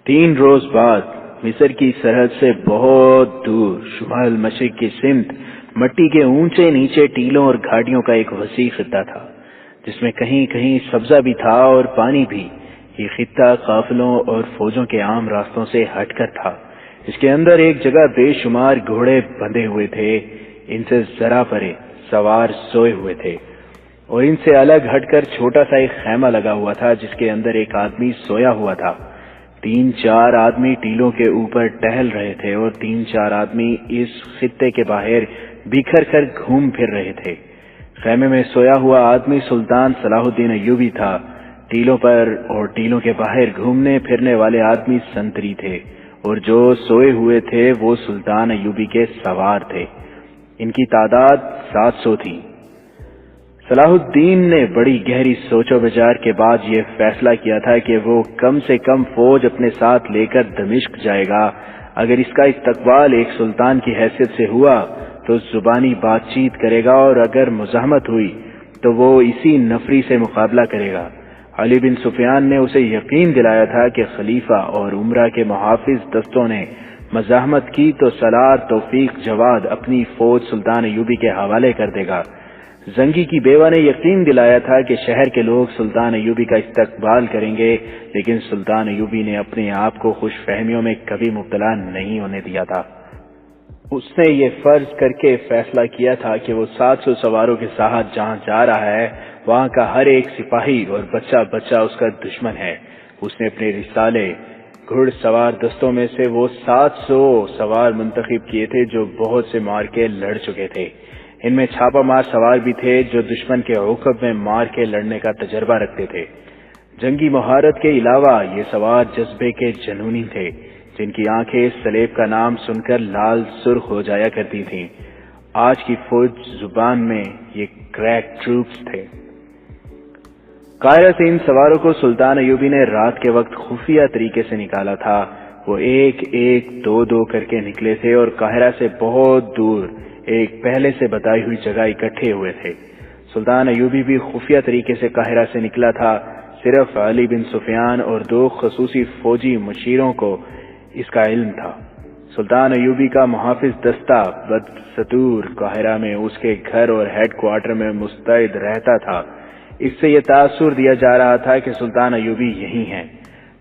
3 روز بعد مصر کی سرحد سے بہت دور شمال مشرق کی سمت مٹی کے اونچے نیچے ٹیلوں اور گھاٹیوں کا ایک وسیع خطہ تھا، جس میں کہیں کہیں سبزہ بھی تھا اور پانی بھی۔ یہ خطہ قافلوں اور فوجوں کے عام راستوں سے ہٹ کر تھا۔ اس کے اندر ایک جگہ بے شمار گھوڑے بندھے ہوئے تھے، ان سے ذرا پرے سوار سوئے ہوئے تھے، اور ان سے الگ ہٹ کر چھوٹا سا ایک خیمہ لگا ہوا تھا جس کے اندر ایک آدمی سویا ہوا تھا۔ 3-4 آدمی ٹیلوں کے اوپر ٹہل رہے تھے اور 3-4 آدمی اس خطے کے باہر بکھر کر گھوم پھر رہے تھے۔ خیمے میں سویا ہوا آدمی سلطان صلاح الدین ایوبی تھا۔ ٹیلوں پر اور ٹیلوں کے باہر گھومنے پھرنے والے آدمی سنتری تھے، اور جو سوئے ہوئے تھے وہ سلطان ایوبی کے سوار تھے۔ ان کی تعداد 700 تھی۔ صلاح الدین نے بڑی گہری سوچ و بچار کے بعد یہ فیصلہ کیا تھا کہ وہ کم سے کم فوج اپنے ساتھ لے کر دمشق جائے گا۔ اگر اس کا استقبال ایک سلطان کی حیثیت سے ہوا تو زبانی بات چیت کرے گا، اور اگر مزاحمت ہوئی تو وہ اسی نفری سے مقابلہ کرے گا۔ علی بن سفیان نے اسے یقین دلایا تھا کہ خلیفہ اور عمرہ کے محافظ دستوں نے مزاحمت کی تو سالار توفیق جواد اپنی فوج سلطان ایوبی کے حوالے کر دے گا۔ زنگی کی بیوہ نے یقین دلایا تھا کہ شہر کے لوگ سلطان ایوبی کا استقبال کریں گے، لیکن سلطان ایوبی نے اپنے آپ کو خوش فہمیوں میں کبھی مبتلا نہیں ہونے دیا تھا۔ اس نے یہ فرض کر کے فیصلہ کیا تھا کہ وہ 700 سواروں کے ساتھ جہاں جا رہا ہے وہاں کا ہر ایک سپاہی اور بچہ بچہ اس کا دشمن ہے۔ اس نے اپنے رسالے گھڑ سوار دستوں میں سے وہ 700 سوار منتخب کیے تھے جو بہت سے مارکے لڑ چکے تھے۔ ان میں چھاپا مار سوار بھی تھے جو دشمن کے عقب میں مار کے لڑنے کا تجربہ رکھتے تھے۔ جنگی مہارت کے علاوہ یہ سوار جذبے کے جنونی تھے، جن کی آنکھیں سلیب کا نام سن کر لال سرخ ہو جایا کرتی تھیں۔ آج کی فوج زبان میں یہ کریک ٹروپس تھے۔ قاہرہ سے ان سواروں کو سلطان ایوبی نے رات کے وقت خفیہ طریقے سے نکالا تھا۔ وہ ایک ایک دو دو کر کے نکلے تھے اور قاہرہ سے بہت دور ایک پہلے سے بتائی ہوئی جگہ اکٹھے ہوئے تھے۔ سلطان ایوبی بھی خفیہ طریقے سے قاہرہ سے نکلا تھا۔ صرف علی بن سفیان اور 2 خصوصی فوجی مشیروں کو اس کا علم تھا۔ سلطان ایوبی کا محافظ دستہ بدستور قاہرہ میں اس کے گھر اور ہیڈ کوارٹر میں مستعد رہتا تھا۔ اس سے یہ تاثر دیا جا رہا تھا کہ سلطان ایوبی یہی ہیں۔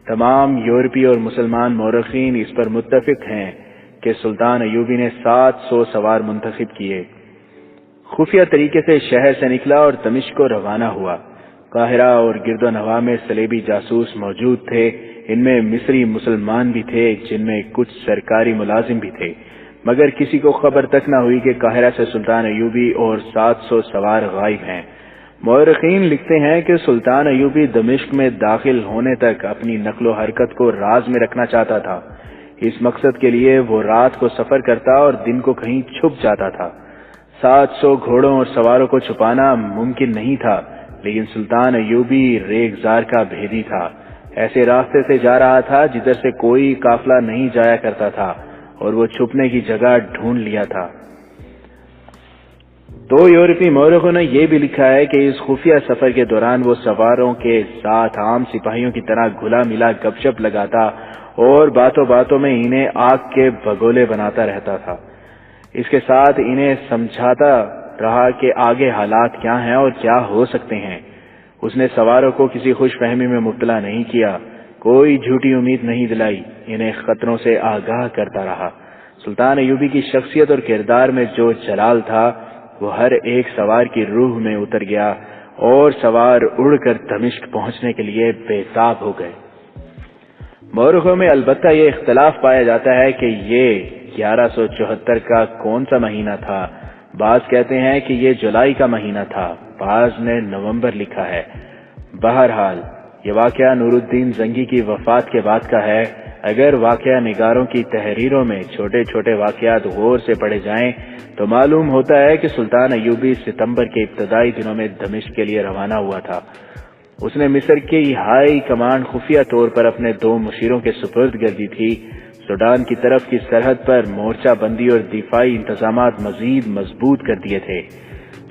تمام یورپی اور مسلمان مورخین اس پر متفق ہیں کہ سلطان ایوبی نے 700 سوار منتخب کیے، خفیہ طریقے سے شہر سے نکلا اور دمشق کو روانہ ہوا۔ قاہرہ اور گرد و نواح میں صلیبی جاسوس موجود تھے، ان میں مصری مسلمان بھی تھے جن میں کچھ سرکاری ملازم بھی تھے، مگر کسی کو خبر تک نہ ہوئی کہ قاہرہ سے سلطان ایوبی اور 700 سوار غائب ہیں۔ مورخین لکھتے ہیں کہ سلطان ایوبی دمشق میں داخل ہونے تک اپنی نقل و حرکت کو راز میں رکھنا چاہتا تھا۔ اس مقصد کے لیے وہ رات کو سفر کرتا اور دن کو کہیں چھپ جاتا تھا۔ 700 گھوڑوں اور سواروں کو چھپانا ممکن نہیں تھا، لیکن سلطان ایوبی ریگزار کا بھیدی تھا۔ ایسے راستے سے جا رہا تھا جدھر سے کوئی قافلہ نہیں جایا کرتا تھا، اور وہ چھپنے کی جگہ ڈھونڈ لیا تھا۔ 2 یورپی مورخوں نے یہ بھی لکھا ہے کہ اس خفیہ سفر کے دوران وہ سواروں کے ساتھ عام سپاہیوں کی طرح گھلا ملا گپ شپ لگاتا اور باتوں باتوں میں انہیں آگ کے بگولے بناتا رہتا تھا۔ اس کے ساتھ انہیں سمجھاتا رہا کہ آگے حالات کیا ہیں اور کیا ہو سکتے ہیں۔ اس نے سواروں کو کسی خوش فہمی میں مبتلا نہیں کیا، کوئی جھوٹی امید نہیں دلائی، انہیں خطروں سے آگاہ کرتا رہا۔ سلطان ایوبی کی شخصیت اور کردار میں جو جلال تھا وہ ہر ایک سوار کی روح میں اتر گیا، اور سوار اڑ کر دمشق پہنچنے کے لیے بے تاب ہو گئے۔ مورخوں میں البتہ یہ اختلاف پایا جاتا ہے کہ یہ 1174 کا کون سا مہینہ تھا۔ بعض کہتے ہیں کہ یہ جولائی کا مہینہ تھا، بعض نے نومبر لکھا ہے۔ بہرحال یہ واقعہ نور الدین زنگی کی وفات کے بعد کا ہے۔ اگر واقعہ نگاروں کی تحریروں میں چھوٹے چھوٹے واقعات غور سے پڑھے جائیں تو معلوم ہوتا ہے کہ سلطان ایوبی ستمبر کے ابتدائی دنوں میں دمشق کے لیے روانہ ہوا تھا۔ اس نے مصر کی ہائی کمانڈ خفیہ طور پر اپنے 2 مشیروں کے سپرد کر دی تھی۔ سوڈان کی طرف کی سرحد پر مورچہ بندی اور دفاعی انتظامات مزید مضبوط کر دیے تھے۔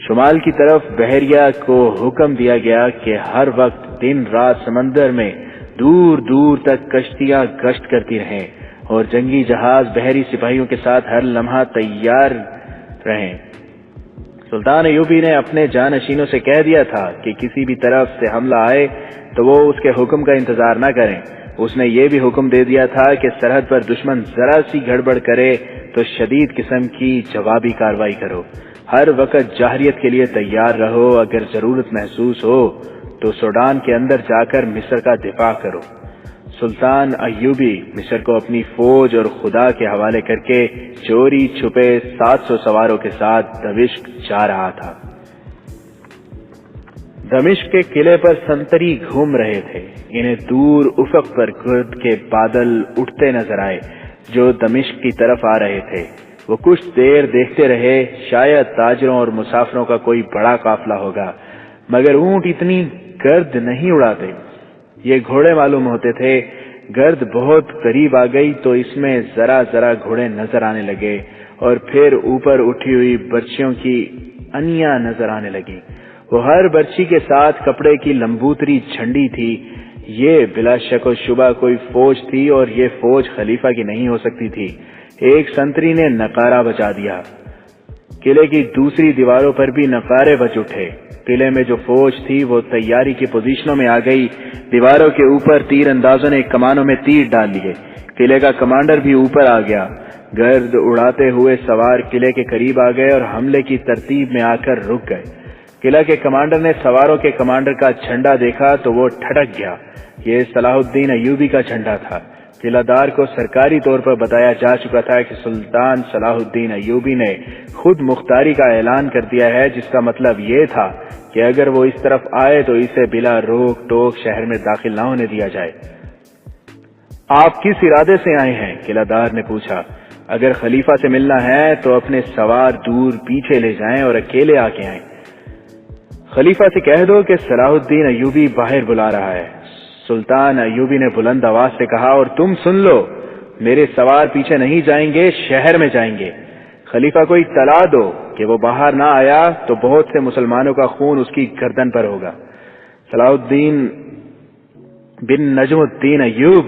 شمال کی طرف بحریہ کو حکم دیا گیا کہ ہر وقت دن رات سمندر میں دور دور تک کشتیاں گشت کرتی رہیں اور جنگی جہاز بحری سپاہیوں کے ساتھ ہر لمحہ تیار رہیں۔ سلطان ایوبی نے اپنے جانشینوں سے کہہ دیا تھا کہ کسی بھی طرف سے حملہ آئے تو وہ اس کے حکم کا انتظار نہ کریں۔ اس نے یہ بھی حکم دے دیا تھا کہ سرحد پر دشمن ذرا سی گڑبڑ کرے تو شدید قسم کی جوابی کارروائی کرو۔ ہر وقت جاہریت کے لیے تیار رہو، اگر ضرورت محسوس ہو تو سوڈان کے اندر جا کر مصر کا دفاع کرو۔ سلطان ایوبی مصر کو اپنی فوج اور خدا کے حوالے کر کے چوری چھپے 700 سواروں کے ساتھ دمشق جا رہا تھا۔ دمشق کے قلعے پر سنتری گھوم رہے تھے۔ انہیں دور افق پر گرد کے بادل اٹھتے نظر آئے جو دمشق کی طرف آ رہے تھے۔ وہ کچھ دیر دیکھتے رہے، شاید تاجروں اور مسافروں کا کوئی بڑا قافلہ ہوگا، مگر اونٹ اتنی گرد نہیں اڑاتے۔ یہ گھوڑے معلوم ہوتے تھے۔ گرد بہت قریب آ گئی تو اس میں ذرا ذرا گھوڑے نظر آنے لگے اور پھر اوپر اٹھی ہوئی برچھیوں کی انیاں نظر آنے لگی۔ وہ ہر برچھی کے ساتھ کپڑے کی لمبوتری جھنڈی تھی۔ یہ بلا شک و شبہ کوئی فوج تھی اور یہ فوج خلیفہ کی نہیں ہو سکتی تھی۔ ایک سنتری نے نقارہ بجا دیا۔ قلعے کی دوسری دیواروں پر بھی نقارے بج اٹھے۔ قلعے میں جو فوج تھی وہ تیاری کی پوزیشنوں میں آ گئی۔ دیواروں کے اوپر تیر اندازوں نے کمانوں میں تیر ڈال لیے۔ قلعے کا کمانڈر بھی اوپر آ گیا۔ گرد اڑاتے ہوئے سوار قلعے کے قریب آ گئے اور حملے کی ترتیب میں آ کر رک گئے۔ قلعہ کے کمانڈر نے سواروں کے کمانڈر کا جھنڈا دیکھا تو وہ ٹھٹک گیا۔ یہ صلاح الدین ایوبی کا جھنڈا تھا۔ قلعہ دار کو سرکاری طور پر بتایا جا چکا تھا کہ سلطان صلاح الدین ایوبی نے خود مختاری کا اعلان کر دیا ہے، جس کا مطلب یہ تھا کہ اگر وہ اس طرف آئے تو اسے بلا روک ٹوک شہر میں داخل نہ ہونے دیا جائے۔ آپ کس ارادے سے آئے ہیں؟ قلعہ دار نے پوچھا۔ اگر خلیفہ سے ملنا ہے تو اپنے سوار دور پیچھے لے جائیں اور اکیلے آ کے آئیں۔ خلیفہ سے کہہ دو کہ صلاح الدین ایوبی باہر بلا رہا ہے۔ سلطان ایوبی نے بلند آواز سے کہا، اور تم سن لو، میرے سوار پیچھے نہیں جائیں گے، شہر میں جائیں گے۔ خلیفہ کو اطلاع دو کہ وہ باہر نہ آیا تو بہت سے مسلمانوں کا خون اس کی گردن پر ہوگا۔ صلاح الدین بن نجم الدین ایوب،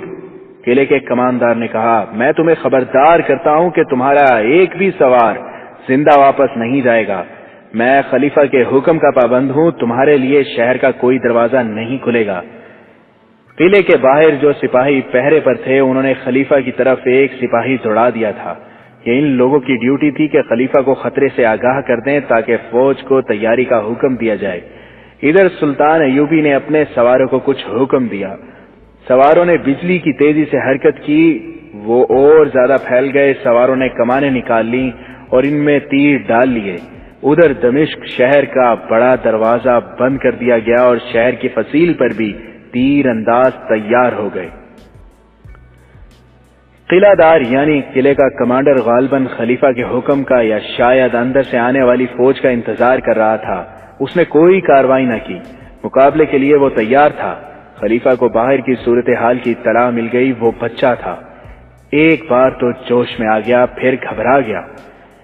قلعے کے کماندار نے کہا، میں تمہیں خبردار کرتا ہوں کہ تمہارا ایک بھی سوار زندہ واپس نہیں جائے گا۔ میں خلیفہ کے حکم کا پابند ہوں، تمہارے لیے شہر کا کوئی دروازہ نہیں کھلے گا۔ قلعے کے باہر جو سپاہی پہرے پر تھے انہوں نے خلیفہ کی طرف ایک سپاہی دوڑا دیا تھا۔ یہ ان لوگوں کی ڈیوٹی تھی کہ خلیفہ کو خطرے سے آگاہ کر دیں تاکہ فوج کو تیاری کا حکم دیا جائے۔ ادھر سلطان ایوبی نے اپنے سواروں کو کچھ حکم دیا۔ سواروں نے بجلی کی تیزی سے حرکت کی، وہ اور زیادہ پھیل گئے۔ سواروں نے کمانیں نکال لیں اور ان میں تیر ڈال لیے۔ ادھر دمشق شہر کا بڑا دروازہ بند کر دیا گیا اور شہر کی فصیل پر بھی تیر انداز تیار ہو گئے۔ قلعہ دار یعنی قلعے کا کمانڈر غالباً خلیفہ کے حکم کا یا شاید اندر سے آنے والی فوج کا انتظار کر رہا تھا۔ اس نے کوئی کارروائی نہ کی۔ مقابلے کے لیے وہ تیار تھا۔ خلیفہ کو باہر کی صورتحال کی اطلاع مل گئی۔ وہ بچہ تھا، ایک بار تو جوش میں آ گیا، پھر گھبرا گیا۔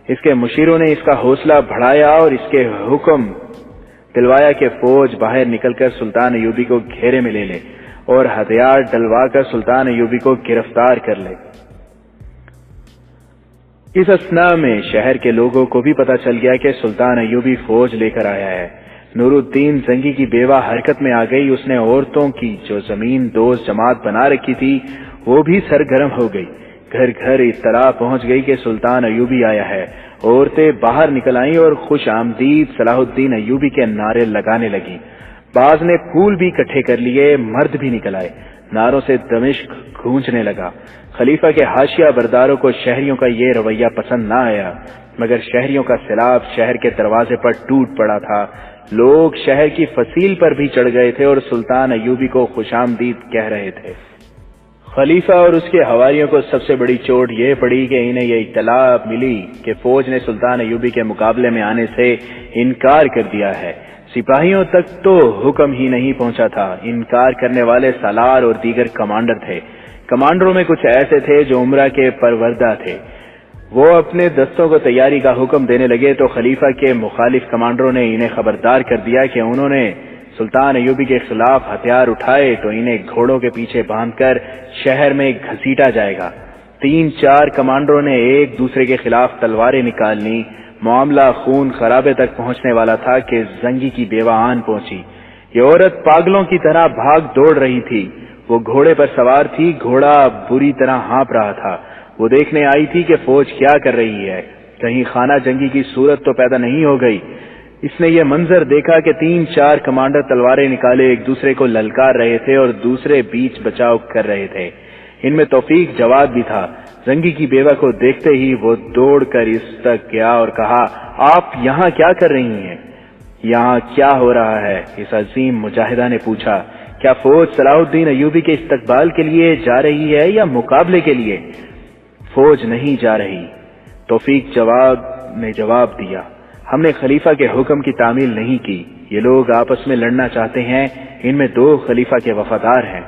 اس کے مشیروں نے اس کا حوصلہ بڑھایا اور اس کے حکم دلوایا کہ فوج باہر نکل کر سلطان ایوبی کو گھیرے میں لے لے اور ہتھیار ڈلوا کر سلطان ایوبی کو گرفتار کر لے۔ اس اثناء میں شہر کے لوگوں کو بھی پتا چل گیا کہ سلطان ایوبی فوج لے کر آیا ہے۔ نور الدین زنگی کی بیوہ حرکت میں آ گئی۔ اس نے عورتوں کی جو زمین دوز جماعت بنا رکھی تھی وہ بھی سرگرم ہو گئی۔ گھر گھر اطلاع پہنچ گئی کہ سلطان ایوبی آیا ہے۔ عورتیں باہر نکل آئیں اور خوش آمدید صلاح الدین ایوبی کے نعرے لگانے لگی۔ بعض نے پھول بھی اکٹھے کر لیے، مرد بھی نکل آئے۔ نعروں سے دمشق گونجنے لگا۔ خلیفہ کے حاشیہ برداروں کو شہریوں کا یہ رویہ پسند نہ آیا، مگر شہریوں کا سیلاب شہر کے دروازے پر ٹوٹ پڑا تھا۔ لوگ شہر کی فصیل پر بھی چڑھ گئے تھے اور سلطان ایوبی کو خوش آمدید کہہ رہے تھے۔ خلیفہ اور اس کے حواریوں کو سب سے بڑی چوٹ یہ پڑی کہ انہیں یہ اطلاع ملی کہ فوج نے سلطان ایوبی کے مقابلے میں آنے سے انکار کر دیا ہے۔ سپاہیوں تک تو حکم ہی نہیں پہنچا تھا۔ انکار کرنے والے سالار اور دیگر کمانڈر تھے۔ کمانڈروں میں کچھ ایسے تھے جو عمرہ کے پروردہ تھے۔ وہ اپنے دستوں کو تیاری کا حکم دینے لگے تو خلیفہ کے مخالف کمانڈروں نے انہیں خبردار کر دیا کہ انہوں نے سلطان ایوبی کے خلاف ہتھیار اٹھائے تو انہیں گھوڑوں کے پیچھے باندھ کر شہر میں گھسیٹا جائے گا۔ 3-4 کمانڈروں نے ایک دوسرے کے خلاف تلواریں نکال لی۔ معاملہ خون خرابے تک پہنچنے والا تھا کہ زنگی کی بیوہ آن پہنچی۔ یہ عورت پاگلوں کی طرح بھاگ دوڑ رہی تھی۔ وہ گھوڑے پر سوار تھی، گھوڑا بری طرح ہانپ رہا تھا۔ وہ دیکھنے آئی تھی کہ فوج کیا کر رہی ہے، کہیں خانہ جنگی کی صورت تو پیدا نہیں ہو گئی۔ اس نے یہ منظر دیکھا کہ 3-4 کمانڈر تلواریں نکالے ایک دوسرے کو للکار رہے تھے اور دوسرے بیچ بچاؤ کر رہے تھے۔ ان میں توفیق جواد بھی تھا۔ زنگی کی بیوہ کو دیکھتے ہی وہ دوڑ کر اس تک گیا اور کہا، آپ یہاں کیا کر رہی ہیں؟ یہاں کیا ہو رہا ہے؟ اس عظیم مجاہدہ نے پوچھا۔ کیا فوج صلاح الدین ایوبی کے استقبال کے لیے جا رہی ہے یا مقابلے کے لیے؟ فوج نہیں جا رہی، توفیق جواد نے جواب دیا۔ ہم نے خلیفہ کے حکم کی تعمیل نہیں کی۔ یہ لوگ آپس میں لڑنا چاہتے ہیں، ان میں 2 خلیفہ کے وفادار ہیں۔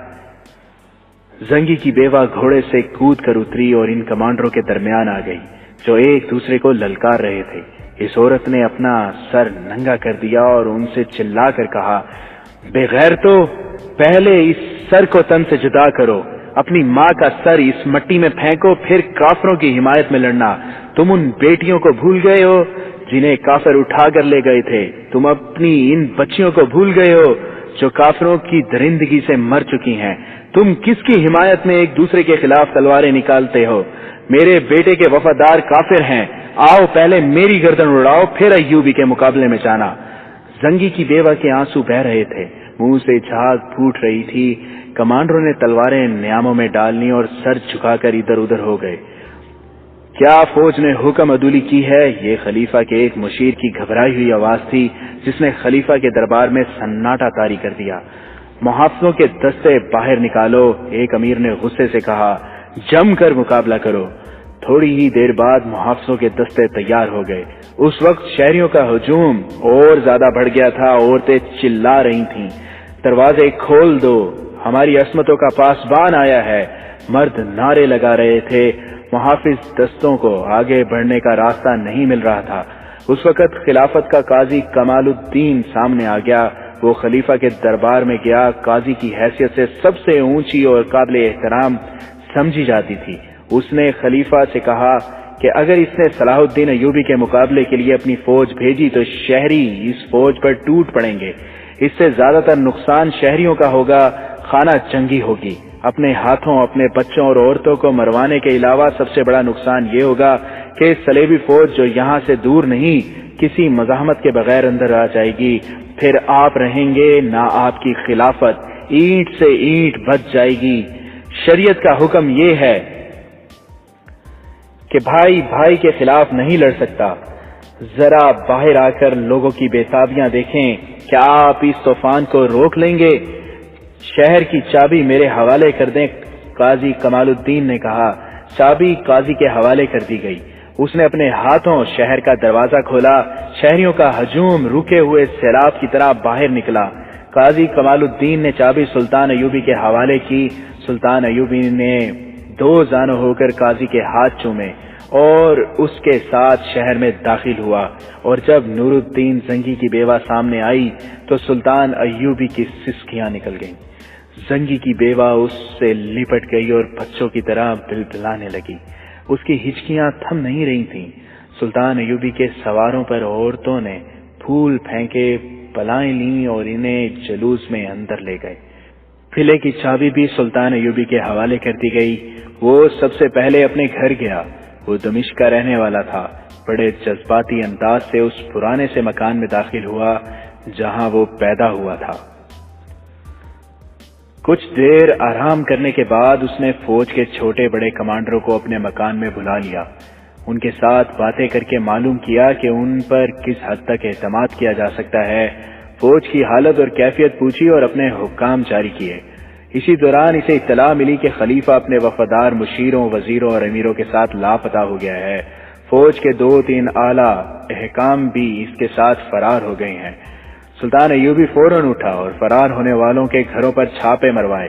زنگی کی بیوہ گھوڑے سے کود کر اتری اور ان کمانڈروں کے درمیان آ گئی جو ایک دوسرے کو للکار رہے تھے۔ اس عورت نے اپنا سر ننگا کر دیا اور ان سے چلا کر کہا، بے غیرتو، پہلے اس سر کو تن سے جدا کرو، اپنی ماں کا سر اس مٹی میں پھینکو، پھر کافروں کی حمایت میں لڑنا۔ تم ان بیٹیوں کو بھول گئے ہو جنہیں کافر اٹھا کر لے گئے تھے؟ تم اپنی ان بچیوں کو بھول گئے ہو جو کافروں کی درندگی سے مر چکی ہیں؟ تم کس کی حمایت میں ایک دوسرے کے خلاف تلواریں نکالتے ہو؟ میرے بیٹے کے وفادار کافر ہیں، آؤ پہلے میری گردن اڑاؤ، پھر ایوبی کے مقابلے میں جانا۔ زنگی کی بیوہ کے آنسو بہہ رہے تھے، منہ سے جھاگ پھوٹ رہی تھی۔ کمانڈروں نے تلواریں نیاموں میں ڈال لی اور سر جھکا کر ادھر ادھر ہو گئے۔ کیا فوج نے حکم عدولی کی ہے؟ یہ خلیفہ کے ایک مشیر کی گھبرائی ہوئی آواز تھی جس نے خلیفہ کے دربار میں سناٹا طاری کر دیا۔ محافظوں کے دستے باہر نکالو، ایک امیر نے غصے سے کہا، جم کر مقابلہ کرو۔ تھوڑی ہی دیر بعد محافظوں کے دستے تیار ہو گئے۔ اس وقت شہریوں کا ہجوم اور زیادہ بڑھ گیا تھا۔ عورتیں چلا رہی تھیں، دروازے کھول دو، ہماری عصمتوں کا پاسبان آیا ہے۔ مرد نعرے لگا رہے تھے۔ محافظ دستوں کو آگے بڑھنے کا راستہ نہیں مل رہا تھا۔ اس وقت خلافت کا قاضی کمال الدین سامنے آ گیا۔ وہ خلیفہ کے دربار میں گیا۔ قاضی کی حیثیت سے سب سے اونچی اور قابل احترام سمجھی جاتی تھی۔ اس نے خلیفہ سے کہا کہ اگر اس نے صلاح الدین ایوبی کے مقابلے کے لیے اپنی فوج بھیجی تو شہری اس فوج پر ٹوٹ پڑیں گے۔ اس سے زیادہ تر نقصان شہریوں کا ہوگا، خانہ جنگی ہوگی۔ اپنے ہاتھوں اپنے بچوں اور عورتوں کو مروانے کے علاوہ سب سے بڑا نقصان یہ ہوگا کہ صلیبی فوج جو یہاں سے دور نہیں کسی مزاحمت کے بغیر اندر آ جائے گی، پھر آپ رہیں گے نہ آپ کی خلافت اینٹ سے اینٹ بچ جائے گی۔ شریعت کا حکم یہ ہے کہ بھائی بھائی کے خلاف نہیں لڑ سکتا۔ ذرا باہر آ کر لوگوں کی بےتابیاں دیکھیں، کیا آپ اس طوفان کو روک لیں گے؟ شہر کی چابی میرے حوالے کر دیں، قاضی کمال الدین نے کہا۔ چابی قاضی کے حوالے کر دی گئی۔ اس نے اپنے ہاتھوں شہر کا دروازہ کھولا۔ شہریوں کا ہجوم رکے ہوئے سیلاب کی طرح باہر نکلا۔ قاضی کمال الدین نے چابی سلطان ایوبی کے حوالے کی۔ سلطان ایوبی نے 2 زانو ہو کر قاضی کے ہاتھ چومے اور اس کے ساتھ شہر میں داخل ہوا، اور جب نور الدین زنگی کی بیوہ سامنے آئی تو سلطان ایوبی کی سسکیاں نکل گئیں۔ زنگی کی بیوہ اس سے لپٹ گئی اور بچوں کی طرح بلبلانے لگی۔ اس کی ہچکیاں تھم نہیں رہی تھیں۔ سلطان ایوبی کے سواروں پر عورتوں نے پھول پھینکے، بلائیں لیں اور انہیں جلوس میں اندر لے گئے۔ قلعے کی چابی بھی سلطان ایوبی کے حوالے کر دی گئی۔ وہ سب سے پہلے اپنے گھر گیا۔ وہ دمشق کا رہنے والا تھا۔ بڑے جذباتی انداز سے اس پرانے سے مکان میں داخل ہوا جہاں وہ پیدا ہوا تھا۔ کچھ دیر آرام کرنے کے بعد اس نے فوج کے چھوٹے بڑے کمانڈروں کو اپنے مکان میں بلا لیا۔ ان کے ساتھ باتیں کر کے معلوم کیا کہ ان پر کس حد تک اعتماد کیا جا سکتا ہے۔ فوج کی حالت اور کیفیت پوچھی اور اپنے حکام جاری کیے۔ اسی دوران اسے اطلاع ملی کہ خلیفہ اپنے وفادار مشیروں، وزیروں اور امیروں کے ساتھ لاپتہ ہو گیا ہے۔ فوج کے 2-3 اعلیٰ احکام بھی اس کے ساتھ فرار ہو گئے ہیں۔ سلطان ایوبی فوراً اٹھا اور فرار ہونے والوں کے گھروں پر چھاپے مروائے۔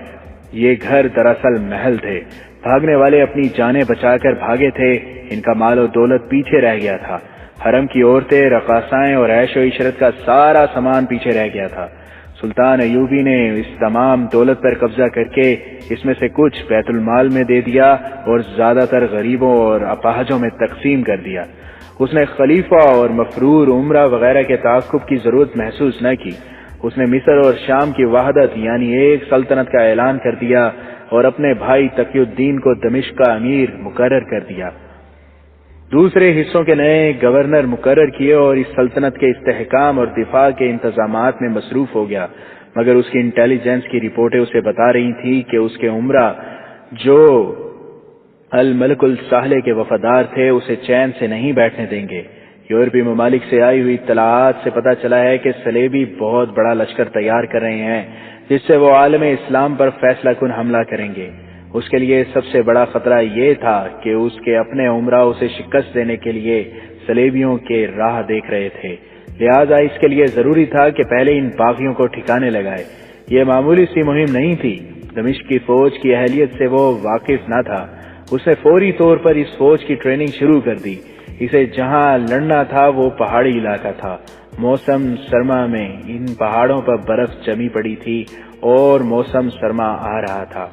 یہ گھر دراصل محل تھے۔ بھاگنے والے اپنی جانیں بچا کر بھاگے تھے۔ ان کا مال و دولت پیچھے رہ گیا تھا۔ حرم کی عورتیں، رقاصائیں اور عیش و عشرت کا سارا سامان پیچھے رہ گیا تھا۔ سلطان ایوبی نے اس تمام دولت پر قبضہ کر کے اس میں سے کچھ بیت المال میں دے دیا اور زیادہ تر غریبوں اور اپاہجوں میں تقسیم کر دیا۔ اس نے خلیفہ اور مفرور عمرہ وغیرہ کے تعاقب کی ضرورت محسوس نہ کی۔ اس نے مصر اور شام کی وحدت یعنی ایک سلطنت کا اعلان کر دیا اور اپنے بھائی تقی الدین کو دمشق کا امیر مقرر کر دیا۔ دوسرے حصوں کے نئے گورنر مقرر کیے اور اس سلطنت کے استحکام اور دفاع کے انتظامات میں مصروف ہو گیا، مگر اس کی انٹیلیجنس کی رپورٹیں اسے بتا رہی تھی کہ اس کے عمرہ جو الملک الساحلے کے وفادار تھے اسے چین سے نہیں بیٹھنے دیں گے۔ یورپی ممالک سے آئی ہوئی اطلاعات سے پتہ چلا ہے کہ صلیبی بہت بڑا لشکر تیار کر رہے ہیں جس سے وہ عالم اسلام پر فیصلہ کن حملہ کریں گے۔ اس کے لیے سب سے بڑا خطرہ یہ تھا کہ اس کے اپنے عمرہ اسے شکست دینے کے لیے صلیبیوں کے راہ دیکھ رہے تھے، لہذا اس کے لیے ضروری تھا کہ پہلے ان باغیوں کو ٹھکانے لگائے۔ یہ معمولی سی مہم نہیں تھی۔ دمشق کی فوج کی اہلیت سے وہ واقف نہ تھا۔ اس نے فوری طور پر اس فوج کی ٹریننگ شروع کر دی۔ اسے جہاں لڑنا تھا وہ پہاڑی علاقہ تھا۔ موسم سرما میں ان پہاڑوں پر برف جمی پڑی تھی اور موسم سرما آ رہا تھا۔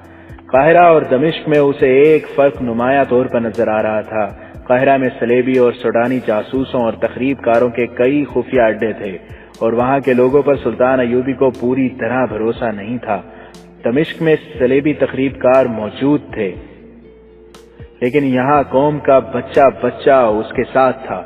قاہرہ اور دمشق میں اسے ایک فرق نمایاں طور پر نظر آ رہا تھا۔ قاہرہ میں صلیبی اور سوڈانی جاسوسوں اور تخریب کاروں کے کئی خفیہ اڈے تھے اور وہاں کے لوگوں پر سلطان ایوبی کو پوری طرح بھروسہ نہیں تھا۔ دمشق میں صلیبی تخریب کار موجود تھے، لیکن یہاں قوم کا بچہ بچہ اس کے ساتھ تھا،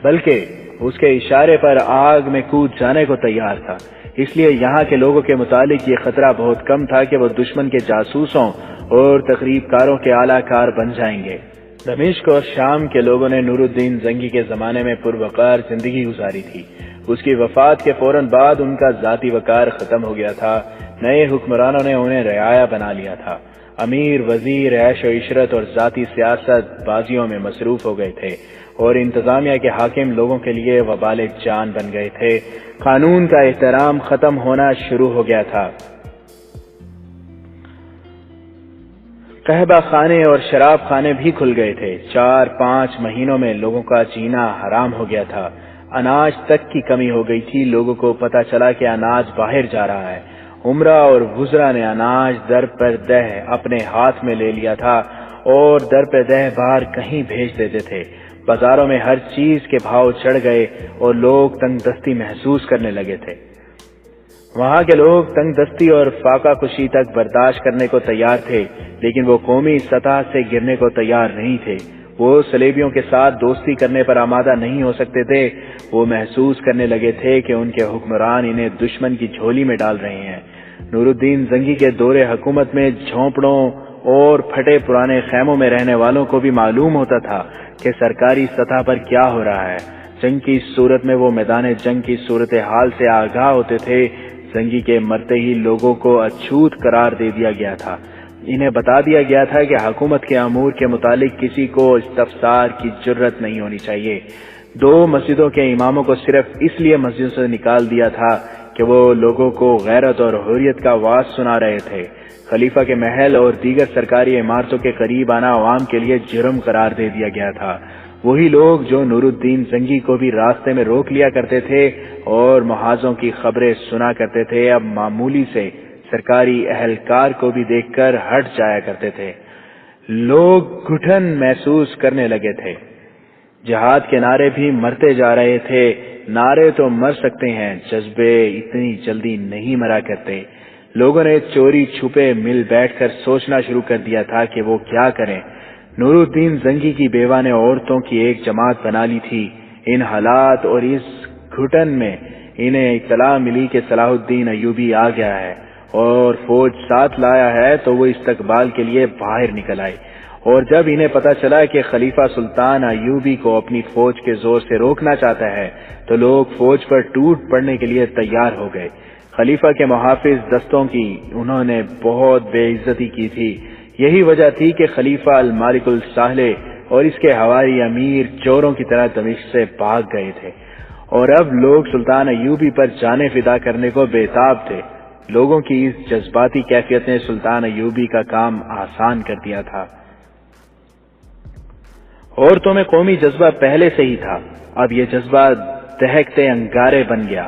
بلکہ اس کے اشارے پر آگ میں کود جانے کو تیار تھا۔ اس لیے یہاں کے لوگوں کے متعلق یہ خطرہ بہت کم تھا کہ وہ دشمن کے جاسوسوں اور تخریب کاروں کے اعلی کار بن جائیں گے۔ دمشق اور شام کے لوگوں نے نور الدین زنگی کے زمانے میں پروقار زندگی گزاری تھی۔ اس کی وفات کے فوراً بعد ان کا ذاتی وقار ختم ہو گیا تھا۔ نئے حکمرانوں نے انہیں رعایا بنا لیا تھا۔ امیر وزیر عیش و عشرت اور ذاتی سیاست بازیوں میں مصروف ہو گئے تھے اور انتظامیہ کے حاکم لوگوں کے لیے وبال جان بن گئے تھے۔ قانون کا احترام ختم ہونا شروع ہو گیا تھا۔ قہبہ خانے اور شراب خانے بھی کھل گئے تھے۔ 4-5 مہینوں میں لوگوں کا جینا حرام ہو گیا تھا۔ اناج تک کی کمی ہو گئی تھی۔ لوگوں کو پتہ چلا کہ اناج باہر جا رہا ہے۔ عمرہ اور وزراء نے اناج در پر دہ اپنے ہاتھ میں لے لیا تھا اور در پر دہ باہر کہیں بھیج دیتے تھے۔ بازاروں میں ہر چیز کے بھاؤ چڑھ گئے اور لوگ تنگ دستی محسوس کرنے لگے تھے۔ وہاں کے لوگ تنگ دستی اور فاقہ کشی تک برداشت کرنے کو تیار تھے، لیکن وہ قومی سطح سے گرنے کو تیار نہیں تھے۔ وہ صلیبیوں کے ساتھ دوستی کرنے پر آمادہ نہیں ہو سکتے تھے۔ وہ محسوس کرنے لگے تھے کہ ان کے حکمران انہیں دشمن کی جھولی میں ڈال رہے ہیں۔ نور الدین زنگی کے دور حکومت میں جھونپڑوں اور پھٹے پرانے خیموں میں رہنے والوں کو بھی معلوم ہوتا تھا کہ سرکاری سطح پر کیا ہو رہا ہے۔ جنگ کی صورت میں وہ میدان جنگ کی صورتحال سے آگاہ ہوتے تھے۔ زنگی کے مرتے ہی لوگوں کو اچھوت قرار دے دیا گیا تھا۔ انہیں بتا دیا گیا تھا کہ حکومت کے امور کے متعلق کسی کو استفسار کی جرت نہیں ہونی چاہیے۔ 2 مسجدوں کے اماموں کو صرف اس لیے مسجد سے نکال دیا تھا کہ وہ لوگوں کو غیرت اور حریت کا واعظ سنا رہے تھے۔ خلیفہ کے محل اور دیگر سرکاری عمارتوں کے قریب آنا عوام کے لیے جرم قرار دے دیا گیا تھا۔ وہی لوگ جو نور الدین زنگی کو بھی راستے میں روک لیا کرتے تھے اور محاذوں کی خبریں سنا کرتے تھے، اب معمولی سے سرکاری اہلکار کو بھی دیکھ کر ہٹ جایا کرتے تھے۔ لوگ گھٹن محسوس کرنے لگے تھے۔ جہاد کے نعرے بھی مرتے جا رہے تھے۔ نعرے تو مر سکتے ہیں، جذبے اتنی جلدی نہیں مرا کرتے۔ لوگوں نے چوری چھپے مل بیٹھ کر سوچنا شروع کر دیا تھا کہ وہ کیا کریں۔ نور الدین زنگی کی بیوہ نے عورتوں کی ایک جماعت بنا لی تھی۔ ان حالات اور اس گھٹن میں انہیں اطلاع ملی کہ صلاح الدین ایوبی آ گیا ہے اور فوج ساتھ لایا ہے، تو وہ استقبال کے لیے باہر نکل آئے۔ اور جب انہیں پتا چلا کہ خلیفہ سلطان ایوبی کو اپنی فوج کے زور سے روکنا چاہتا ہے، تو لوگ فوج پر ٹوٹ پڑنے کے لیے تیار ہو گئے۔ خلیفہ کے محافظ دستوں کی انہوں نے بہت بے عزتی کی تھی۔ یہی وجہ تھی کہ خلیفہ المالک الساحلے اور اس کے حواری امیر چوروں کی طرح دمشق سے بھاگ گئے تھے، اور اب لوگ سلطان ایوبی پر جانیں فدا کرنے کو بےتاب تھے۔ لوگوں کی اس جذباتی کیفیت نے سلطان ایوبی کا کام آسان کر دیا تھا۔ عورتوں میں قومی جذبہ پہلے سے ہی تھا، اب یہ جذبہ دہکتے انگارے بن گیا۔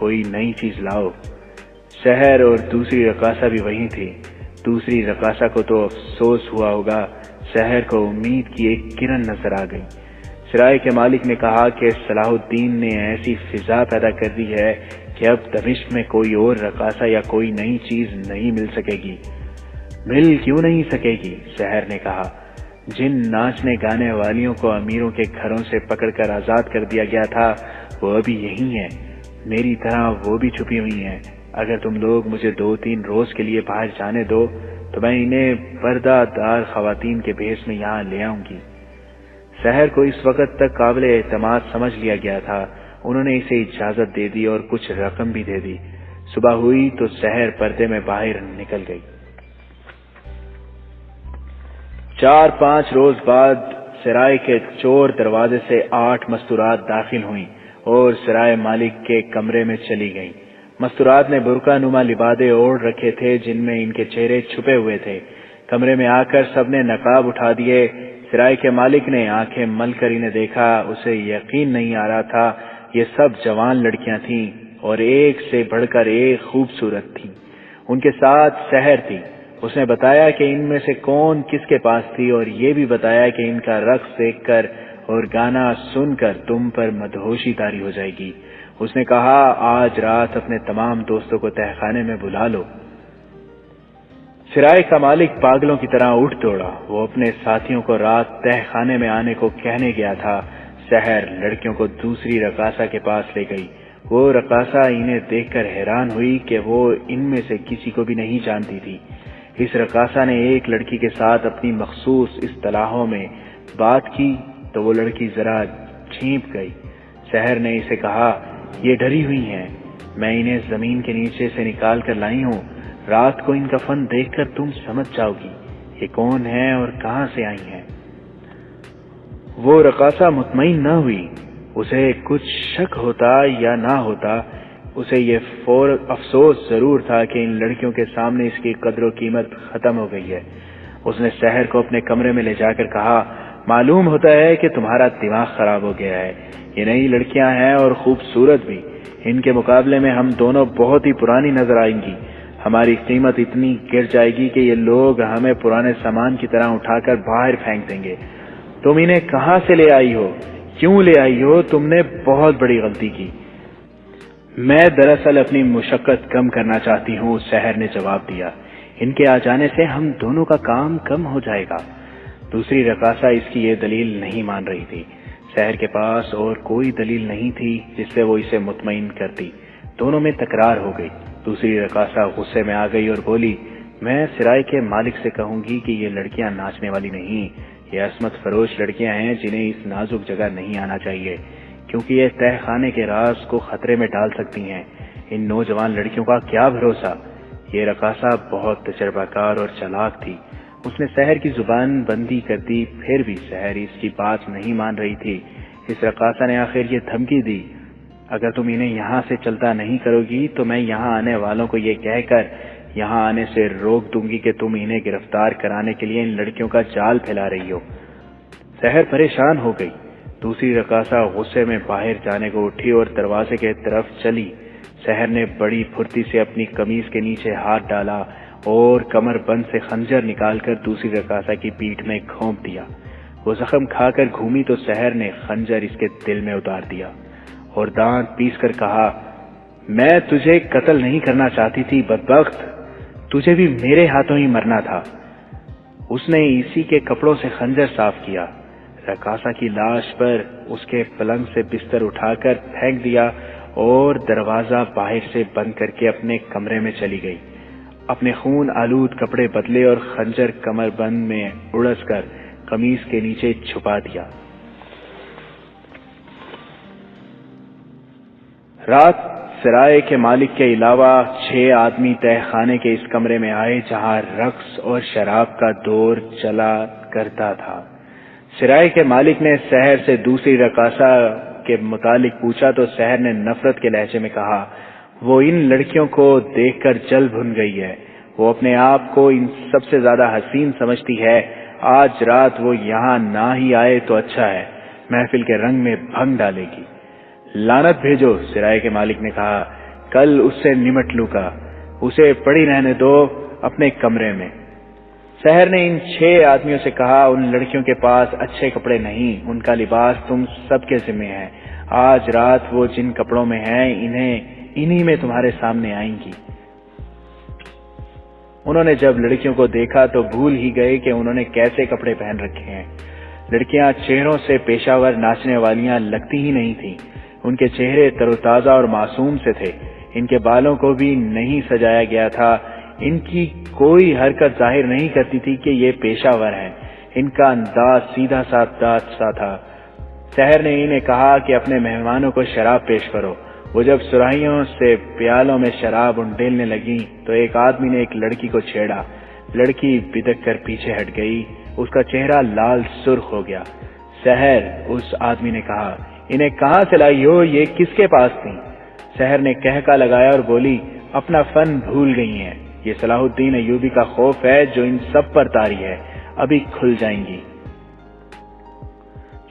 کوئی نئی چیز لاؤ۔ سحر اور دوسری رقاصہ بھی وہیں تھی۔ دوسری رقاصہ کو تو افسوس ہوا ہوگا، سحر کو امید کی ایک کرن نظر آ گئی۔ سرائے کے مالک نے کہا کہ صلاح الدین نے ایسی فضا پیدا کر دی ہے کہ اب دمشق میں کوئی اور رقاصہ یا کوئی نئی چیز نہیں مل سکے گی۔ مل کیوں نہیں سکے گی؟ سحر نے کہا۔ جن ناچنے گانے والیوں کو امیروں کے گھروں سے پکڑ کر آزاد کر دیا گیا تھا وہ ابھی یہی ہیں، میری طرح وہ بھی چھپی ہوئی ہیں۔ اگر تم لوگ مجھے 2-3 روز کے لیے باہر جانے دو تو میں انہیں پردہ دار خواتین کے بھیس میں یہاں لے آؤں گی۔ سحر کو اس وقت تک قابل اعتماد سمجھ لیا گیا تھا۔ انہوں نے اسے اجازت دے دی اور کچھ رقم بھی دے دی۔ صبح ہوئی تو سحر پردے میں باہر نکل گئی۔ 4-5 روز بعد سرائے کے چور دروازے سے 8 مستورات داخل ہوئیں اور سرائے مالک کے کمرے میں چلی گئیں۔ مستورات نے برقع نما لبادے اوڑھ رکھے تھے جن میں ان کے چہرے چھپے ہوئے تھے۔ کمرے میں آ کر سب نے نقاب اٹھا دیے۔ سرائے کے مالک نے آنکھیں مل کر انہیں دیکھا۔ اسے یقین نہیں آ رہا تھا، یہ سب جوان لڑکیاں تھیں اور ایک سے بڑھ کر ایک خوبصورت تھیں۔ ان کے ساتھ سحر تھی۔ اس نے بتایا کہ ان میں سے کون کس کے پاس تھی اور یہ بھی بتایا کہ ان کا رقص دیکھ کر اور گانا سن کر تم پر مدہوشی طاری ہو جائے گی۔ اس نے کہا آج رات اپنے تمام دوستوں کو تہہ خانے میں بلا لو۔ سرائے کا مالک پاگلوں کی طرح اٹھ دوڑا۔ وہ اپنے ساتھیوں کو رات تہہ خانے میں آنے کو کہنے گیا تھا۔ سحر لڑکیوں کو دوسری رقاصہ کے پاس لے گئی۔ وہ رقاصہ انہیں دیکھ کر حیران ہوئی کہ وہ ان میں سے کسی کو بھی نہیں جانتی تھی۔ اس رقاصہ نے ایک لڑکی کے ساتھ اپنی مخصوص اصطلاحوں میں بات کی تو وہ لڑکی ذرا چھینپ گئی۔ سحر نے اسے کہا یہ ڈری ہوئی ہیں، میں انہیں زمین کے نیچے سے نکال کر لائی ہوں۔ رات کو ان کا فن دیکھ کر تم سمجھ جاؤ گی یہ کون ہے اور کہاں سے آئی ہیں۔ وہ رقاصہ مطمئن نہ ہوئی۔ اسے کچھ شک ہوتا یا نہ ہوتا، اسے یہ افسوس ضرور تھا کہ ان لڑکیوں کے سامنے اس کی قدر و قیمت ختم ہو گئی ہے۔ اس نے سحر کو اپنے کمرے میں لے جا کر کہا معلوم ہوتا ہے کہ تمہارا دماغ خراب ہو گیا ہے۔ یہ نئی لڑکیاں ہیں اور خوبصورت بھی، ان کے مقابلے میں ہم دونوں بہت ہی پرانی نظر آئیں گی۔ ہماری قیمت اتنی گر جائے گی کہ یہ لوگ ہمیں پرانے سامان کی طرح اٹھا کر باہر پھینک دیں گے۔ تم انہیں کہاں سے لے آئی ہو؟ کیوں لے آئی ہو؟ تم نے بہت بڑی غلطی کی۔ میں دراصل اپنی مشقت کم کرنا چاہتی ہوں، سحر نے جواب دیا۔ ان کے آ جانے سے ہم دونوں کا کام کم ہو جائے گا۔ دوسری رقاصہ اس کی یہ دلیل نہیں مان رہی تھی۔ سحر کے پاس اور کوئی دلیل نہیں تھی جس سے وہ اسے مطمئن کرتی۔ دونوں میں تکرار ہو گئی۔ دوسری رقاصہ غصے میں آ گئی اور بولی میں سرائے کے مالک سے کہوں گی کہ یہ لڑکیاں ناچنے والی نہیں، یہ عصمت فروش لڑکیاں ہیں جنہیں اس نازک جگہ نہیں آنا چاہیے، کیونکہ یہ تہہ خانے کے راز کو خطرے میں ڈال سکتی ہیں۔ ان نوجوان لڑکیوں کا کیا بھروسہ؟ یہ رقاصہ بہت تجربہ کار اور چالاک تھی۔ اس نے سحر کی زبان بندی کر دی، پھر بھی سحر اس کی بات نہیں مان رہی تھی۔ اس رقاصہ نے آخر یہ دھمکی دی اگر تم انہیں یہاں سے چلتا نہیں کرو گی تو میں یہاں آنے والوں کو یہ کہہ کر یہاں آنے سے روک دوں گی کہ تم انہیں گرفتار کرانے کے لیے ان لڑکیوں کا جال پھیلا رہی ہو۔ سحر پریشان ہو گئی۔ دوسری رقاصہ غصے میں باہر جانے کو اٹھی اور دروازے کی طرف چلی۔ سحر نے بڑی پھرتی سے اپنی قمیض کے نیچے ہاتھ ڈالا اور کمر بند سے خنجر نکال کر دوسری رقاصہ کی پیٹھ میں گھونپ دیا۔ وہ زخم کھا کر گھومی تو سحر نے خنجر اس کے دل میں اتار دیا اور دانت پیس کر کہا میں تجھے قتل نہیں کرنا چاہتی تھی بدبخت، تجھے بھی میرے ہاتھوں ہی مرنا تھا۔ اس نے اسی کے کپڑوں سے خنجر صاف کیا، رقاصہ کی لاش پر اس کے پلنگ سے بستر اٹھا کر پھینک دیا اور دروازہ باہر سے بند کر کے اپنے کمرے میں چلی گئی۔ اپنے خون آلود کپڑے بدلے اور خنجر کمر بند میں اڑس کر قمیض کے نیچے چھپا دیا۔ رات سرائے کے مالک کے علاوہ 6 آدمی تہہ خانے کے اس کمرے میں آئے جہاں رقص اور شراب کا دور چلا کرتا تھا۔ سرائے کے مالک نے سحر سے دوسری رقاصہ کے متعلق پوچھا تو سحر نے نفرت کے لہجے میں کہا وہ ان لڑکیوں کو دیکھ کر جل بھن گئی ہے، وہ اپنے آپ کو ان سب سے زیادہ حسین سمجھتی ہے۔ آج رات وہ یہاں نہ ہی آئے تو اچھا ہے، محفل کے رنگ میں بھنگ ڈالے گی۔ لعنت بھیجو، سرائے کے مالک نے کہا، کل اس سے نمٹ لوں گا، اسے پڑی رہنے دو اپنے کمرے میں۔ سحر نے ان 6 آدمیوں سے کہا، ان لڑکیوں کے پاس اچھے کپڑے نہیں، ان کا لباس تم سب کے ذمہ ہے۔ آج رات وہ جن کپڑوں میں ہیں انہی میں تمہارے سامنے آئیں گی۔ انہوں نے جب لڑکیوں کو دیکھا تو بھول ہی گئے کہ انہوں نے کیسے کپڑے پہن رکھے ہیں۔ لڑکیاں چہروں سے پیشہ ور ناچنے والیاں لگتی ہی نہیں تھیں، ان کے چہرے تر و تازہ اور معصوم سے تھے، ان کے بالوں کو بھی نہیں سجایا گیا تھا، ان کی کوئی حرکت ظاہر نہیں کرتی تھی کہ یہ پیشہ ور ہیں، ان کا انداز سیدھا سادہ سا تھا۔ سحر نے انہیں کہا کہ اپنے مہمانوں کو شراب پیش کرو۔ وہ جب سراہیوں سے پیالوں میں شراب انڈیلنے لگی تو ایک آدمی نے ایک لڑکی کو چھیڑا، لڑکی بدک کر پیچھے ہٹ گئی، اس کا چہرہ لال سرخ ہو گیا۔ سحر، اس آدمی نے کہا، انہیں کہاں سے لائی ہو، یہ کس کے پاس تھی؟ سحر نے کہکا لگایا اور بولی، اپنا فن بھول گئی ہیں، یہ صلاح الدین ایوبی کا خوف ہے جو ان سب پر طاری ہے، ابھی کھل جائیں گی۔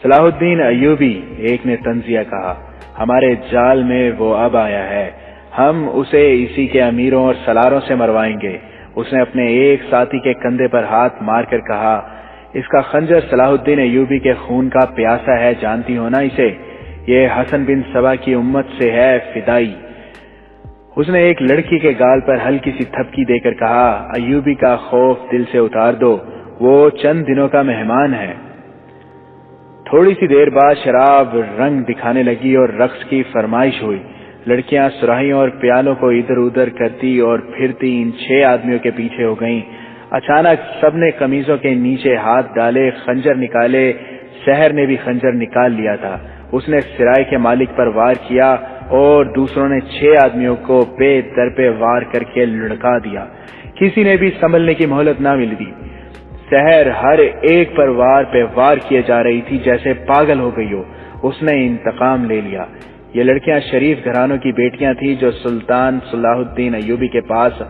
صلاح الدین ایوبی، ایک نے تنزیہ کہا، ہمارے جال میں وہ اب آیا ہے، ہم اسے اسی کے امیروں اور سلاروں سے مروائیں گے۔ اس نے اپنے ایک ساتھی کے کندھے پر ہاتھ مار کر کہا، اس کا خنجر صلاح الدین ایوبی کے خون کا پیاسا ہے، جانتی ہو نا اسے، یہ حسن بن سبا کی امت سے ہے، فدائی۔ اس نے ایک لڑکی کے گال پر ہلکی سی تھپکی دے کر کہا، ایوبی کا خوف دل سے اتار دو، وہ چند دنوں کا مہمان ہے۔ تھوڑی سی دیر بعد شراب رنگ دکھانے لگی اور رقص کی فرمائش ہوئی۔ لڑکیاں سراہیوں اور پیالوں کو ادھر ادھر کرتی اور پھرتی ان 6 آدمیوں کے پیچھے ہو گئیں۔ اچانک سب نے قمیضوں کے نیچے ہاتھ ڈالے، خنجر نکالے۔ سحر نے بھی خنجر نکال لیا تھا، اس نے سرائے کے مالک پر وار کیا اور دوسروں نے 6 آدمیوں کو پے در پہ وار کر کے لڑکا دیا، کسی نے بھی سنبھلنے کی مہلت نہ ملی۔ سحر ہر ایک پر وار پہ وار کیے جا رہی تھی جیسے پاگل ہو گئی ہو، اس نے انتقام لے لیا۔ یہ لڑکیاں شریف گھرانوں کی بیٹیاں تھیں جو سلطان صلاح الدین ایوبی کے پاس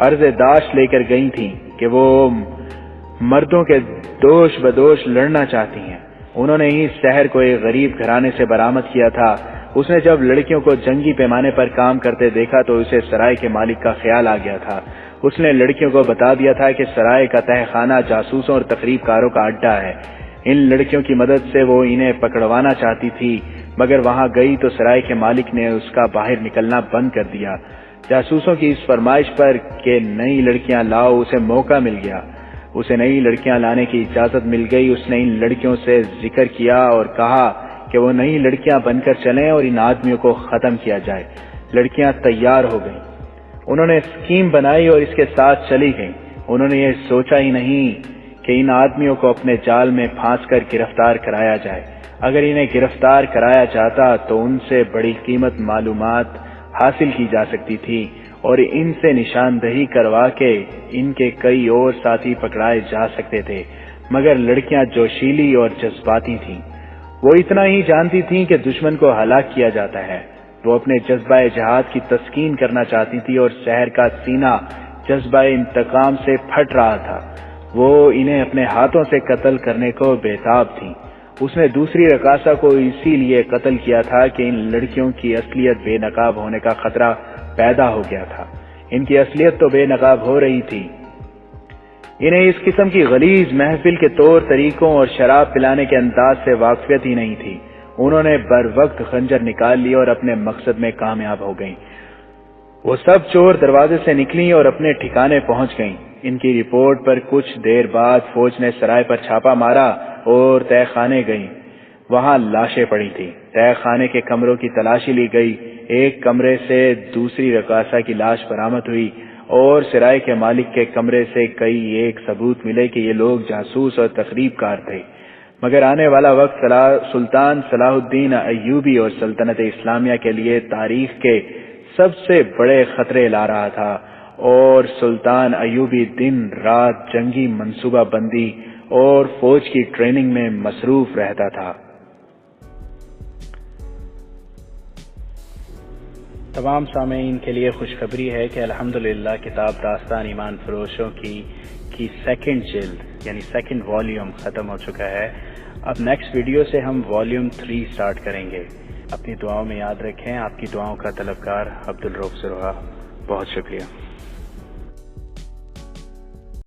عرض داشت لے کر گئی تھیں کہ وہ مردوں کے دوش بدوش لڑنا چاہتی ہیں۔ انہوں نے ہی سحر کو ایک غریب گھرانے سے برآمد کیا تھا۔ اس نے جب لڑکیوں کو جنگی پیمانے پر کام کرتے دیکھا تو اسے سرائے کے مالک کا خیال آ گیا تھا۔ اس نے لڑکیوں کو بتا دیا تھا کہ سرائے کا تہہ خانہ جاسوسوں اور تخریب کاروں کا اڈا ہے۔ ان لڑکیوں کی مدد سے وہ انہیں پکڑوانا چاہتی تھی، مگر وہاں گئی تو سرائے کے مالک نے اس کا باہر نکلنا بند کر دیا۔ جاسوسوں کی اس فرمائش پر کہ نئی لڑکیاں لاؤ اسے موقع مل گیا، اسے نئی لڑکیاں لانے کی اجازت مل گئی۔ اس نے ان لڑکیوں سے ذکر کیا اور کہا کہ وہ نئی لڑکیاں بن کر چلیں اور ان آدمیوں کو ختم کیا جائے۔ لڑکیاں تیار ہو گئیں، انہوں نے اسکیم بنائی اور اس کے ساتھ چلی گئیں۔ انہوں نے یہ سوچا ہی نہیں کہ ان آدمیوں کو اپنے جال میں پھانس کر گرفتار کرایا جائے۔ اگر انہیں گرفتار کرایا جاتا تو ان سے بڑی قیمت معلومات حاصل کی جا سکتی تھی اور ان سے نشاندہی کروا کے ان کے کئی اور ساتھی پکڑائے جا سکتے تھے، مگر لڑکیاں جوشیلی اور جذباتی تھیں۔ وہ اتنا ہی جانتی تھیں کہ دشمن کو ہلاک کیا جاتا ہے۔ وہ اپنے جذبہ جہاد کی تسکین کرنا چاہتی تھی اور سحر کا سینہ جذبہ انتقام سے پھٹ رہا تھا۔ وہ انہیں اپنے ہاتھوں سے قتل کرنے کو بےتاب تھی۔ اس نے دوسری رقاصہ کو اسی لیے قتل کیا تھا کہ ان لڑکیوں کی اصلیت بے نقاب ہونے کا خطرہ پیدا ہو گیا تھا۔ ان کی اصلیت تو بے نقاب ہو رہی تھی، انہیں اس قسم کی غلیظ محفل کے طور طریقوں اور شراب پلانے کے انداز سے واقفیت ہی نہیں تھی۔ انہوں نے بر وقت خنجر نکال لی اور اپنے مقصد میں کامیاب ہو گئیں۔ وہ سب چور دروازے سے نکلی اور اپنے ٹھکانے پہنچ گئیں۔ ان کی رپورٹ پر کچھ دیر بعد فوج نے سرائے پر چھاپا مارا اور تہہ خانے گئیں۔ وہاں لاشیں پڑی تھیں۔ تہہ خانے کے کمروں کی تلاشی لی گئی۔ ایک کمرے سے دوسری رقاصہ کی لاش برآمد ہوئی اور سرائے کے مالک کے کمرے سے کئی ایک ثبوت ملے کہ یہ لوگ جاسوس اور تخریب کار تھے، مگر آنے والا وقت سلطان صلاح الدین ایوبی اور سلطنت اسلامیہ کے لیے تاریخ کے سب سے بڑے خطرے لا رہا تھا، اور سلطان ایوبی دن رات جنگی منصوبہ بندی اور فوج کی ٹریننگ میں مصروف رہتا تھا۔ تمام سامعین کے لیے خوشخبری ہے کہ الحمدللہ کتاب داستان ایمان فروشوں کی سیکنڈ جلد یعنی سیکنڈ والیوم ختم ہو چکا ہے۔ اب نیکسٹ ویڈیو سے ہم والیوم 3 سٹارٹ کریں گے۔ اپنی دعاؤں میں یاد رکھیں. آپ کی دعاؤں کا طلبگار عبدالرؤف زروحہ. بہت شکریہ.